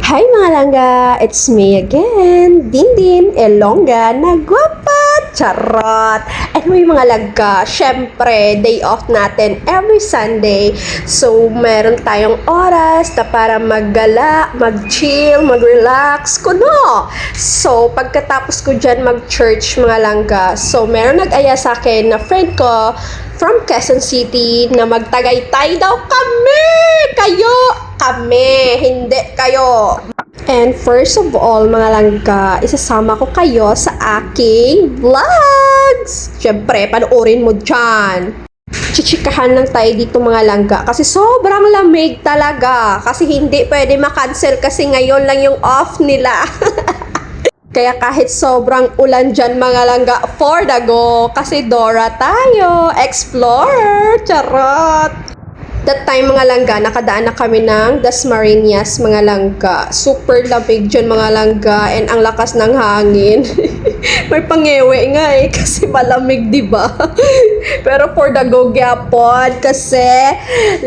Hi mga langga! It's me again, Dindin Elonga na gwapa! Charot! Anyway mga langga, syempre, day off natin every Sunday. So, meron tayong oras na para maggala, mag-chill, mag-relax, kuno! So, pagkatapos ko dyan mag-church mga langga, so meron nag-aya sa akin na friend ko from Quezon City na magtagaytay daw kami! Kami, hindi kayo. And first of all, mga langga, isasama ko kayo sa aking vlogs. Siyempre, panoorin mo dyan. Chichikahan lang tayo dito mga langga kasi sobrang lamig talaga. Kasi hindi pwede makancel kasi ngayon lang yung off nila. Kaya kahit sobrang ulan dyan mga langga, for the go. Kasi Dora tayo, explorer, charot. That time mga langga, nakadaan na kami ng Dasmariñas mga langga. Super lamig dyan mga langga and ang lakas ng hangin. May pangewe nga kasi malamig diba? Pero for the go gyapon kasi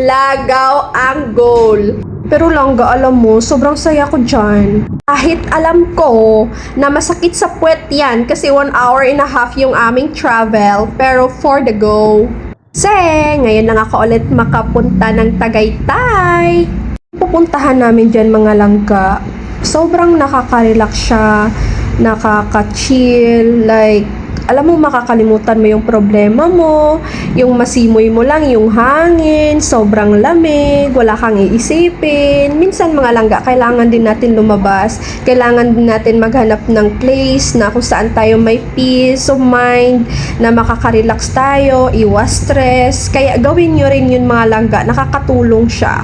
lagaw ang goal. Pero langga, alam mo, sobrang saya ko dyan. Kahit alam ko na masakit sa puwet yan kasi 1 hour and a half yung aming travel, pero for the go. Kasi ngayon lang ako ulit makapunta ng Tagaytay. Pupuntahan namin dyan mga langga. Sobrang nakaka-relax siya, nakaka-chill, like alam mo, makakalimutan mo yung problema mo, yung masimoy mo lang yung hangin, sobrang lamig, wala kang iisipin. Minsan mga langga, kailangan din natin lumabas, kailangan din natin maghanap ng place na kung saan tayo may peace of mind, na makaka-relax tayo, iwas stress. Kaya gawin nyo rin yun mga langga, nakakatulong siya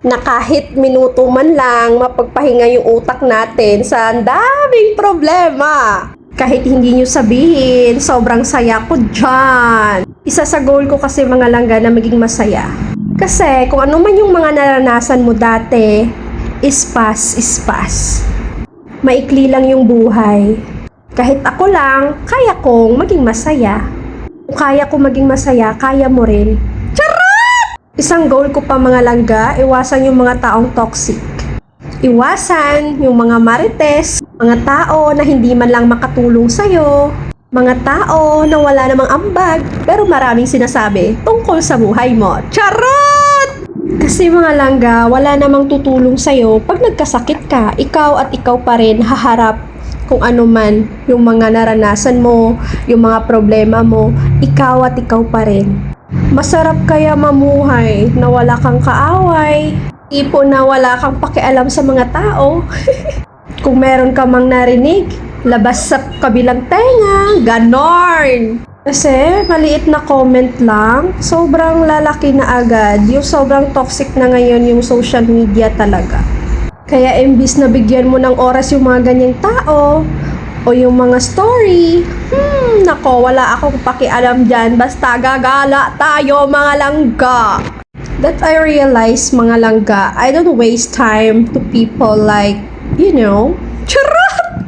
na kahit minuto man lang mapagpahinga yung utak natin sa daming problema. Kahit hindi nyo sabihin, sobrang saya ko dyan. Isa sa goal ko kasi mga langga na maging masaya. Kasi kung ano man yung mga naranasan mo dati, is past. Maikli lang yung buhay. Kahit ako lang, kaya kong maging masaya. Kung kaya kong maging masaya, kaya mo rin. Charot! Isang goal ko pa mga langga, iwasan yung mga taong toxic. Iwasan yung mga marites, mga tao na hindi man lang makatulong sa'yo, mga tao na wala namang ambag pero maraming sinasabi tungkol sa buhay mo. Charot! Kasi mga langga, wala namang tutulong sa'yo pag nagkasakit ka, ikaw at ikaw pa rin haharap kung ano man yung mga naranasan mo, yung mga problema mo, ikaw at ikaw pa rin. Masarap kaya mamuhay na wala kang kaaway, tipo na wala kang pakialam sa mga tao. Kung meron ka mang narinig, labas sa kabilang tenga, ganorn. Kasi maliit na comment lang, sobrang lalaki na agad. Yung sobrang toxic na ngayon yung social media talaga. Kaya imbis na bigyan mo ng oras yung mga ganyang tao, o yung mga story, nako, wala akong pakialam dyan. Basta gagala tayo mga langga. That I realize mga langga, I don't waste time to people like, you know, charot!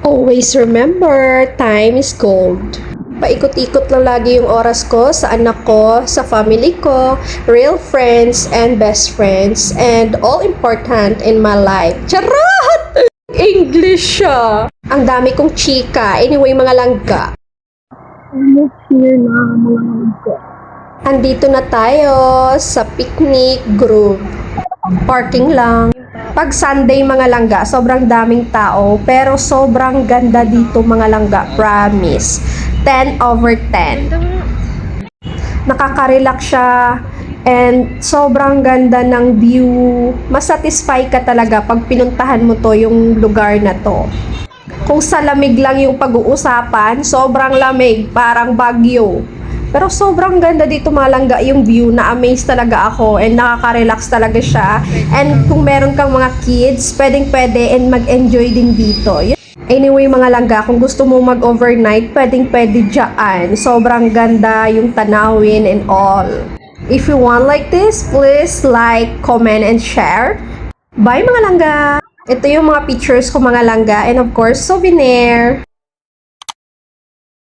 Always remember, time is gold. Paikot-ikot lang lagi yung oras ko sa anak ko, sa family ko, real friends and best friends, and all important in my life. Charot! English siya. Ang dami kong chika. Anyway, mga langga. Almost here na mga langga. Andito na tayo sa picnic group. Parking lang. Pag Sunday mga langga, sobrang daming tao, pero sobrang ganda dito mga langga, promise. 10/10. Nakaka-relax siya and sobrang ganda ng view. Masatisfy ka talaga pag pinuntahan mo to yung lugar na to. Kung sa lamig lang yung pag-uusapan, sobrang lamig, parang Bagyo. Pero sobrang ganda dito mga langga yung view, na-amaze talaga ako and nakaka-relax talaga siya. And kung meron kang mga kids, pwedeng-pwede and mag-enjoy din dito. Anyway mga langga, kung gusto mo mag-overnight, pwedeng-pwede dyan. Sobrang ganda yung tanawin and all. If you want like this, please like, comment, and share. Bye mga langga! Ito yung mga pictures ko mga langga and of course, souvenir.